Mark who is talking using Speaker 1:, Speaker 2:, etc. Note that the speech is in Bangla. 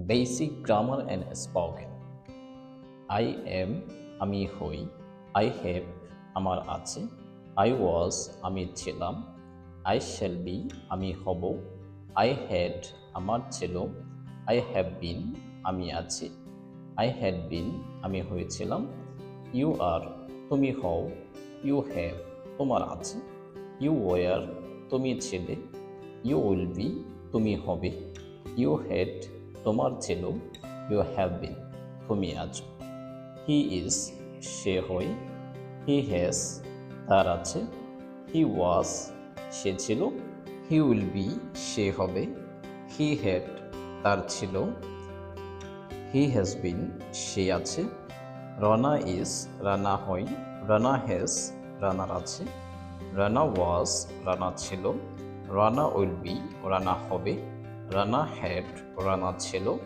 Speaker 1: Basic grammar and spoken. I am আমি হই, আই হ্যাভ আমার আছে, আই ওয়াজ আমি ছিলাম, আই শ্যাল বি আমি হব, আই হ্যাড আমার ছিল, আই হ্যাভ বিন আমি আছি, আই হ্যাড বিন আমি হয়েছিলাম, ইউ আর তুমি হও, ইউ হ্যাভ তোমার আছে, ইউ ওয়ার তুমি ছিলে, ইউ উইল বি তুমি হবে, ইউ হ্যাড তোমার ছিল, ইউ হ্যাভ বিন তুমি আছো। হি ইজ সে হয়, হি হ্যাজ তার আছে, হি ওয়াজ সে ছিল, হি উইল বি সে হবে, হি হ্যাড তার ছিল, হি হ্যাজ বিন সে আছে, রানা ইজ রানা হয়, রানা হ্যাজ রানার আছে, রানা ওয়াজ রানা ছিল, রানা উইল বি রানা হবে, রানা হ্যাড রানা ছিল।